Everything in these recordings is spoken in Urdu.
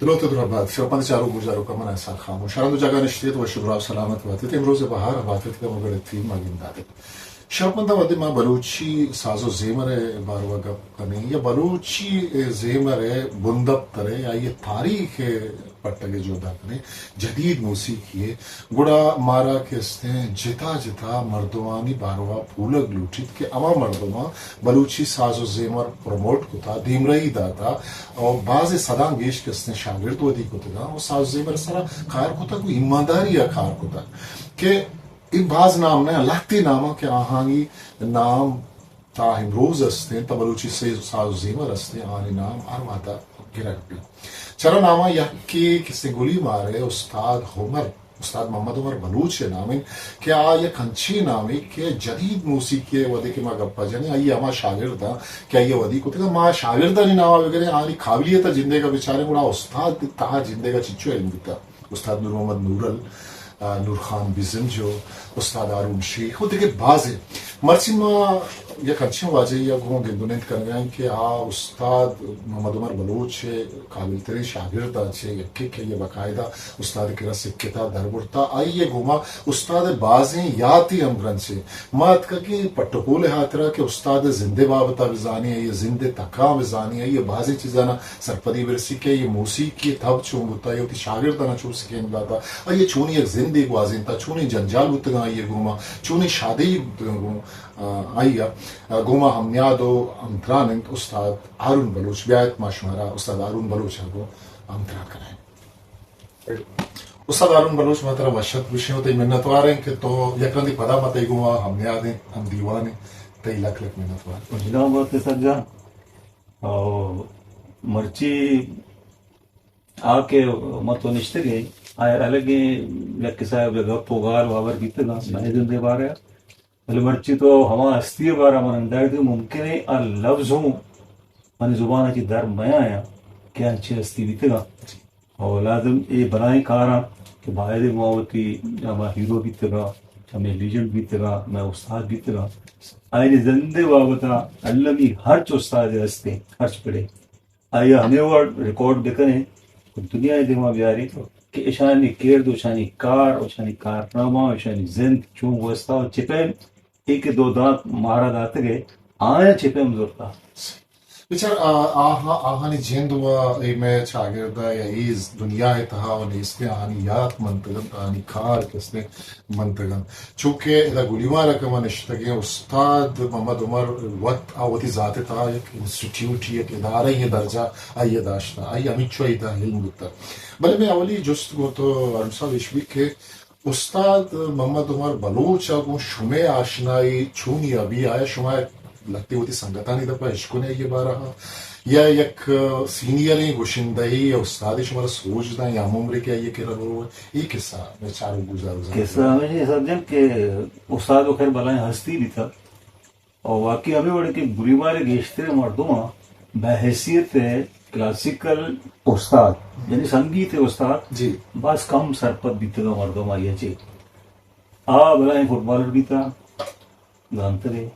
دلوقتي ضربات شربان چارو گزارو که من احسان خامو شرندو جاگا نشتید و شبرا و سلامت واتید امروز بهار واتید که مگرد تیم مگین داده شربان دا ودی ما بلوچی سازو زیمر بارو گپ کنی یا بلوچی زیمر بندب ترے یا یہ تاریخ پٹگے جو داکنے جدید موسیقی گڑا مارا کہتے ہیں جتا جتا مردمانی باروا پھولگ لوٹید کہ اما مردما بلوچی ساز و زیمر پروموٹ کتا دیمرئی داتا اور بعض صدام گیش کہتے ہیں شاگرد ودی کتا وہ ساز و زیمر سرا کار کتا کوئی ایمانداری یا کار کتا کہ این بعض نام نه لحتی ناما که آهانی نام تا امروز هستند تا بلوچی ساز و زیمر هستند آهانی نام آرماتا گرد بی چرا ناما یکی کسی گلی ماره استاد محمد عمر بلوچ نامین که آیا کنچی نامی که جدید موسیقی ودی که ما گپا جانی آئی اما شاگردا که آئی ودی کو تکا ما شاگردا نی ناما وگرے آنی قابلیت جندے کا بیچارے گوڑا استاد تا جندے کا چچو علم دیتا استاد نور محمد نور خان بیزنجو استاد هارون شیخ و دیگه بعضی مرچی ما یک اچھی واجه یا گوهن گندونیت کنگاین که استاد محمد عمر بلوچ قابل ترین شاگرد چه یکی که یه باقاعده استاد که رسک کتاب در برتا آئیے گوما استاد بعضی یاتی امرن چه مات کا کہ پٹکول ہاترا کہ استاد زندے بابتا بزانی ہے یہ زندے تکا بزانی ہے یہ بعضی چیزانا سرپدی برسی کے یہ موسیقی تب چون بتا یہ شاگردانا چون سکین باتا آئیے چونی ایک زندے گوازین تا چونی جنجال بتگا آئیے گوما چونی شادی آئیے گوما ہم نیادو امترانند استاد هارون بلوچ بیایت ما شمارا استاد هارون بلوچ کو امتران کرائیں استاد هارون بلوچ ما طرح وشت بشیں ہوتے منتوار ہیں کہ تو یکرندی پدا مطای گوما ہم نیادیں ہم دیوانے تی لک لک منتوار جناب وقت سجا مرچی آکے متو نشتے گئے آیا الگی لکی صاحب گپ وغار واور کیتے گا میں دن دے بارے مرچی تو ہما ہستی بارہ من انداز ممکن ہے لفظ ہوں من زبان کی در میں آیا کیا اچھی ہستی بیتے گا اور لازم یہ بنائیں کارا کہ باہر مواتی ہما ہیرو بیتے گا ہمیں لیجنڈ بیتے گا میں استاد بیتے گا آئے زندے وابتا علمی ہرچ استاد ہستے ہرچ پڑے آئے ہمیں وہ ریکارڈ بکنے دنیا دما بیاری کہ اشانی کیر دو اشانی کار اشانی کارنامہ اشانی زند چون وستا چپین ایک دو دانت مارا داتے گئے آیا چھپے مزورتا بیچار آہانی جیند ہوا ای میں چاگردہ یا ایز دنیا ہے تہا و نیستے آہانی یاد منتگن آہانی کار کسنے منتگن چونکہ ادھا گلیوارا کما نشتگی استاد محمد عمر وقت آواتی ذات تہا ایک انسٹیٹیوٹ ایک ادارہ یہ درجہ آئیے داشتا آئی امیچو ایدہ علم بتا بلے میں اولی جست گو تو ارمسا وشبی کہ استاد محمد عمر بلوچ کو شمع آشنائی چونی ابھی آیا شمع لگتی ہوتی سنگتانی دپا عشقنے یہ بارہ یا یک سینئریں گوشندہی یا استادی شمارا سوچ دائیں یا عمری کیا یہ کہہ رہا یہ قصہ میں چاروں گزاروں قصہ ہمیں سمجھیں کہ استاد و خیر بلائیں ہستی بھی تھا اور واقعی ہمیں بڑے کہ بری بارے گیشتے مردمہ بحیثیت کلاسیکل استاد یعنی سنگیت استاد جی بس کم سرپت بیتے گا مردم آئیے چے بلائیں فٹ بالر بھی تھا جانتے رہے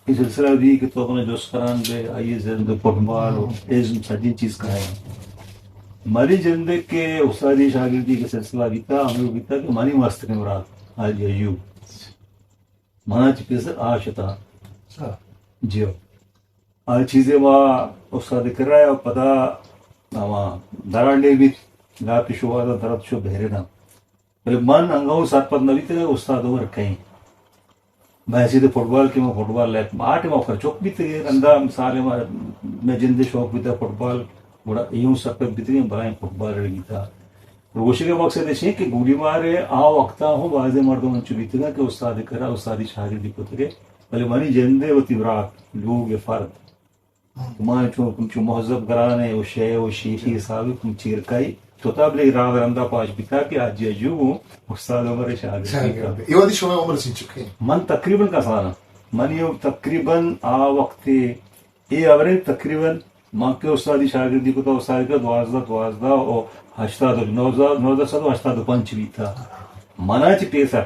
یہ سلسلہ بھی کہ تو اپنے جوش کران بے آئیے زند فٹ بال ایزم سجین چیز کا ہے ہماری زندے کے استادی شاگردی کے سلسلہ بھی تھا ہمیں بھی تھا کہ مانی ماستر مراد آج ایوب مانا چکے سے آشتا جیو آج چیزیں وہاں استاد کر رہا ہے اور پتا درانڈے بھی گا پیشو آدھا درد شو بہرے نا پہلے من انگاؤں ساتھ پت نبی تھے استاد عمر کہیں میں سیدھے فٹ بال کی میں فٹ بال لائف آٹھ میں خرچوک بھی تھے اندھا مثال میں جندے شوق بھی تھا فٹ بال بڑا یوں سرپت بھی تھے بلائیں فٹ بال رہی تھا روشی کے مقصد ایسے کہ گولی مارے آ وقتا ہوں بعض مردوں میں چلی تھے کہ استاد کرا استادی شاگردی کو تھے پہلے منی جندے و تبراک لوگ فرد ماں چون مہذب گرانے وہ شے وہ شیخی حسابی کم چیرکائی تو تب لے راہ رندہ پاش بتا کہ آج جو استاد عمر شاگرد یہ وادی شما عمر سی چکے من تقریباً کا سانا من یہ تقریباً وقت یہ اوریج تقریباً ماں کے استادی شاگردی کو تو استاد کا 12 اور 1985 بھی تھا منا چ پیسہ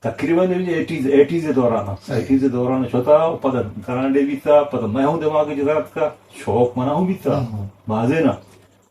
تقریباً 80s دوران چھوتا پتہ کرانڈے بھی تھا پتہ میں ہوں دماغ کی جزارت کا شوق منا ہوں بھی تھا بازے نا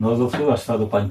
1985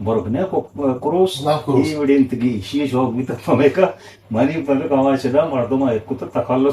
borgne kuros i wedentigi shi jog bita fameka mani pale kawachada mardoma ekut takallo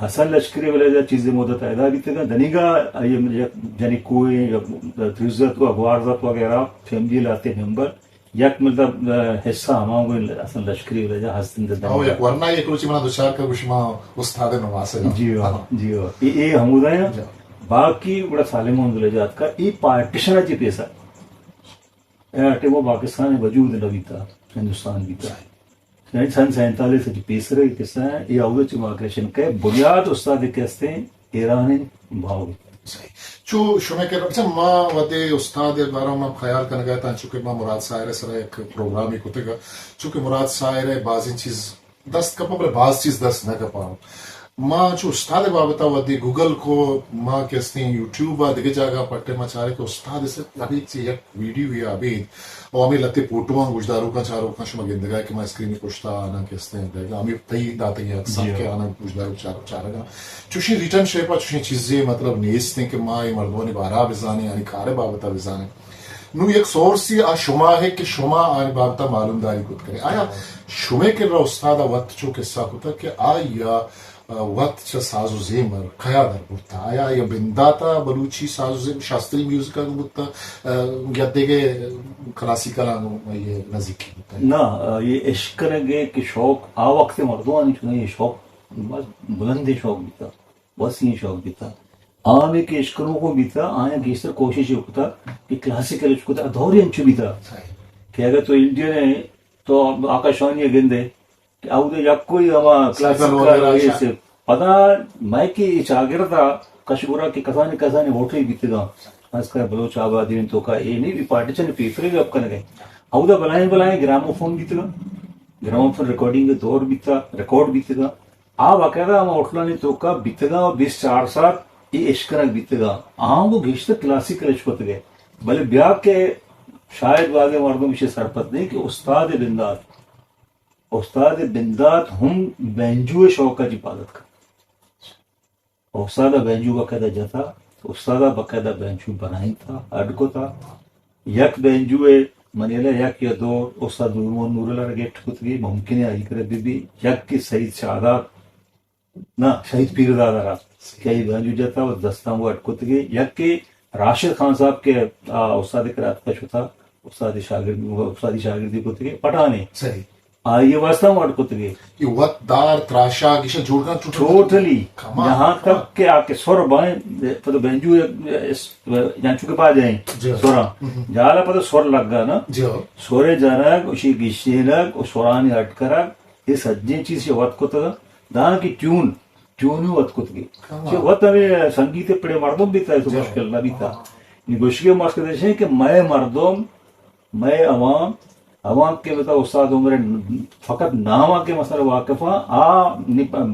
حسن لشکری ولا چیزیں مدت ادا بھی تھا دنیگا یعنی کوئی ترزت و اغوارزت وغیرہ فیملی لاتے ممبر یک مطلب حصہ ہماؤں کو حسن لشکری ولا حسن ورنہ ایک روچی منا دوچار کا گوشما استاد نواسے جی یہ ہمودا ہے باقی بڑا سالم ہوندلے جات کا یہ پارٹیشن جی پیسہ وہ پاکستان وجود نبی تھا ہندوستان بھی تھا سن 47 پیس رہے قصہ ہے یہ اول ماگریشن کا بنیاد استاد کہتے ہیں ایران بھاؤ چو شما کے اچھا ماں ودے استاد بارہ میں خیال کرنے گیا تھا چونکہ ماں مراد سائر سر ایک پروگرام ہی کتے گا چونکہ مراد سائر بعضی چیز دست کپا پر بعض چیز دست نہ کپا ماں چو استاد بابتا ودے گوگل کو ماں کہتے ہیں یوٹیوب دیکھے جاگا پٹے ماں چارے کہ استاد سے ابھی ایک ویڈیو یا ابھی اور ہمیں لتے پوٹوان گجداروں کا چاروں کا شما گندگا کہ میں اسکرین میں پوچھتا آنا کہتے ہیں دیکھا ہمیں تئی داتے ہیں سب کے آنا گجداروں چاروں گا چوشی ریٹرن شیپا چوشی چیزیں مطلب نیست ہیں کہ ماں یہ مردوں نے بارہ بزانے یعنی کارے بابتا بزانے نو ایک سورسی آ شما ہے کہ شما آنے بابتا معلوم داری کت کرے آیا شما کے را استاد وقت چو قصہ کتا کہ آیا وقت چا سازو زیمر کیا در بودتا آیا یا بنداتا بلوچی سازو زیمر شاستری میوزکا بودتا یا دیگے کلاسیکل آنگو یہ نزدیکی بودتا نا یہ عشق کرنگے کہ شوق آ وقت مردوں آنی چنے یہ شوق بلند شوق بیتا وسیع شوق بیتا آمے کے عشقروں کو بیتا آیا گیستر کوشش ہوتا کہ کلاسیکل عشق ہوتا دوری انچو بیتا کہ اگر تو انڈین ہے تو آکاشوانی گندے کہ آؤ یا کوئی ہما کلاسیکل سے پتا میں کہ شاگردہ کشگورا کی کسانے ووٹے بیتے گا خاص کر بلوچ آبادی تو کا یہ نہیں بھی پارٹیشن پیپرے بھی اب کرنے گئے آؤ بلائیں گرامو فون بیتے گا گرامو فون ریکارڈنگ دور بیتا ریکارڈ بیتے گا آپ باقاعدہ ہما اٹھلانے تو کا بیتے گا اور 20 سال یہ عشق رنگ بیتے گا آہاں وہ گھیشتے کلاسیکل عشق ہوتے گئے بلے بیاہ کے شاید واضح مردوں میں سرپت نہیں کہ استاد بندات ہم بینجو شوق کا جپادت کا استادہ بینجو باقاعدہ جاتا استادہ باقاعدہ بینجو بنائیں تھا اڈکو تھا یک بینجو منیلا یک یا دو استاد نور اللہ رگیٹ کت گئی ممکن ہے آئی کرے بی یک کی سعید شہادات نہ شہید پیر دادا رہا کہ یہ بینجو جاتا وہ دستان وہ اڈکو گئی یک کی راشد خان صاحب کے استاد کرات کا شو تھا استادی شاگردی کت گئی پٹھانے صحیح یہ واسطہ ہم اٹکت گئے یہ وقت دار تراشا کشا جوڑنا ٹوٹلی یہاں تک کہ آپ کے سور بائیں پتہ بینجو یہاں چکے پا جائیں سورا جالا پتہ سور لگ گا نا سورے جانک اسی گشتے لگ سورانی اٹ کرک یہ سجیں چیز یہ وقت کو تھا دانا کی ٹیون وقت کو تھی وقت ہمیں سنگیت پڑے مردم بھی تھا تو مشکل نہ بھی تھا گوشگی مشکل ہے کہ میں مردم میں عوام کے بتا استاد عمر فقط نامہ کے مسئلہ واقف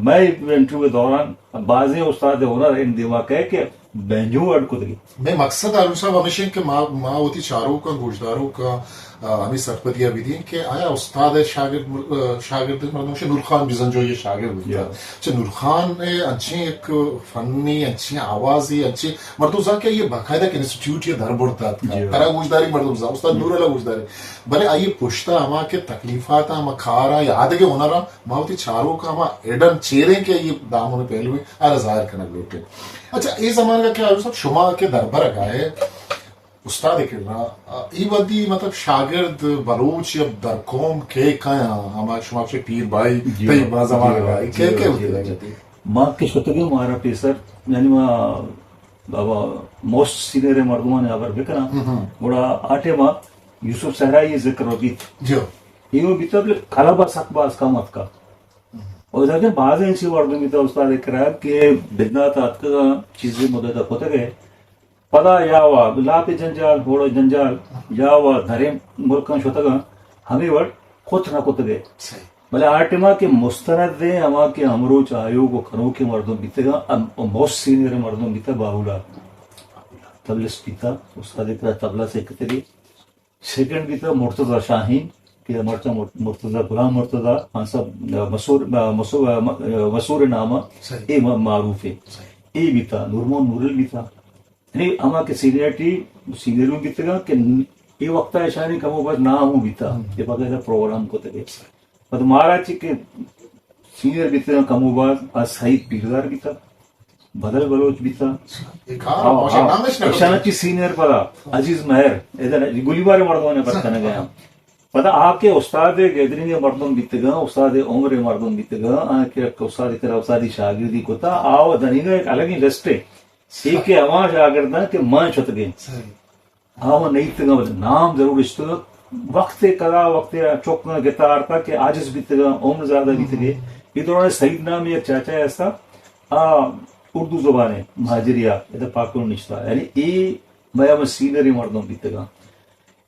میں انٹرویو کے دوران بعض استاد ہنر ان دماغ ہے کہ بینجو اڈ کو دگی میں مقصد عالم صاحب ہمیشہ کہ ماں ہوتی چاروں کا گوشداروں کا ہمیں سرپتیاں بھی دیں کہ آیا استاد شاگرد مردوں سے نور خان بزن جو یہ شاگرد ہوتا ہے نور خان نے اچھی ایک فنی اچھی آوازی اچھی مردوں کیا یہ باقاعدہ کہ انسٹیٹیوٹ یہ دھر بڑھتا ترا گوشداری مردوں استاد نور اللہ گوشداری بھلے آئیے پوچھتا ہما کے تکلیفات ہما کھارا یاد کے ہنرا ماں ہوتی چاروں کا ہما ایڈم چیرے کے یہ داموں نے پہلو میں آرہ ظاہر کرنا لوٹے اچھا یہ زمان کا کیا ہے صاحب شما کے دربر گائے استاد کرنا ای ودی مطلب شاگرد بلوچ یا در قوم کے کہاں ہما شما سے پیر بھائی تی با زمان گائے کہ ہوتی ہے ماں کے شتگی مارا پیسر یعنی ماں بابا موسٹ سینئر مردمان آور بکنا بڑا آٹے ماں یوسف صحرائی ذکر ہوگی جو یہ بھی تو کلابا سکباز کا مت کا اور دیکھیں بعض انسی مردوں میں تو استاد اکرام کہ بدنات آتکا چیزیں مدد ہوتے گئے پدا یا وا لاپی جنجال بوڑو جنجال یا وا دھرے ملکان شوتا گا ہمیں وڑ خود نہ کت گئے بلے آٹما کے مستند دے ہما کے امروچ آیو کو کھنو کے مردوں بیتے گا موسٹ سینئر مردوں بیتا باہولا تبلس بیتا استاد اکرام تبلا سے کتری سیکنڈ بیتا مرتضی شاہین کہ مرتضی غلام مرتضی ہاں صاحب مسور نامہ اے معروف ہے اے بیتا نورمون نورل بیتا یعنی اما کے سینئروں بیتے گا کہ یہ وقت اشانی کمو بعد نہ ہوں بیتا یہ باقاعدہ پروگرام کو تگے پر مہاراج کے سینئر بھی تھا کموباز سعید پیردار بھی تھا بدل بلوچ بھی تھا اشانچی سینئر پتا عزیز مہر ادھر گلی بار مردوں نے پتہ نہ گیا پتا آپ کے استاد گیدرنگ مردوں بیتگا استاد عمر مردوں بیتگا استاد کرا استادی شاگردی کو تھا آؤ دنیگا ایک الگ ہی لسٹ ہے ایک کے اواں شاگردہ کہ ماں چھت گئے آؤ نہیں تگا نام ضرور اشتگا وقت کلا وقت چوکنا گتار تھا کہ عاجز بیتگا عمر زیادہ بیتگے یہ دوران سعید نام ایک چاچا ایسا اردو زبان ہے مہاجریہ ادھر پاکستان نشتا یعنی یہ میں سینئر مردوں بیتگا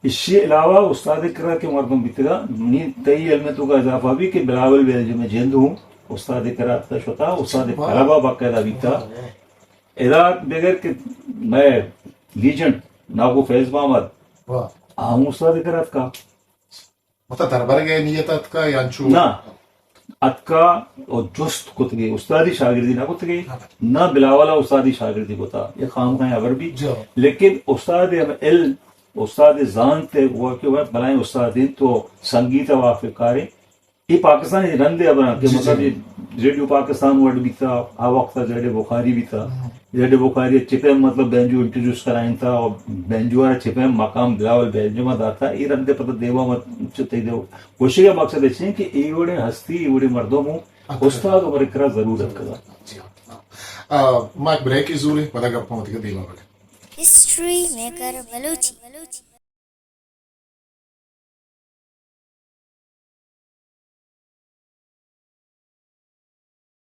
اس کے علاوہ استاد کرا کے مردوں بیتگا تئی علمتوں کا اضافہ بھی کہ بلاول بیلج میں جند ہوں استاد کرا کا شوتا استاد طلبا باقاعدہ بیتا ادا بغیر کہ میں لیجنڈ ناگو فیض محمد ہوں استاد کرات کا مطلب دربار گئے نیت کا یانچو نہ اتکا اور جست کت گئی استادی شاگردی نہ کت گئی نہ بلاوالا استادی شاگردی کو تھا یہ خام خواہیں اگر بھی لیکن استاد علم استاد زانتے ہوا کہ وہ بلائیں استادین تو سنگیت وافقارے یہ پاکستان رندے بنا کہ مطلب ریڈیو پاکستان ورڈ بھی تھا آ وقت تھا زیڈ بخاری بھی تھا زیڈ بخاری چپیم مطلب بینجو انٹروڈیوس کرائیں تھا اور بینجو والا چپیم مقام بلاول بینجو دار تھا یہ رندے پتہ دیوا مت چتے دیو کوشش کا مقصد ہے کہ ایوڑے ہستی ایوڑے مردوں مو استاد عمر کرا ضرورت کرا ماک بریک ضروری پتہ گپ پہنچ کے دیوا ہسٹری میکر بلوچی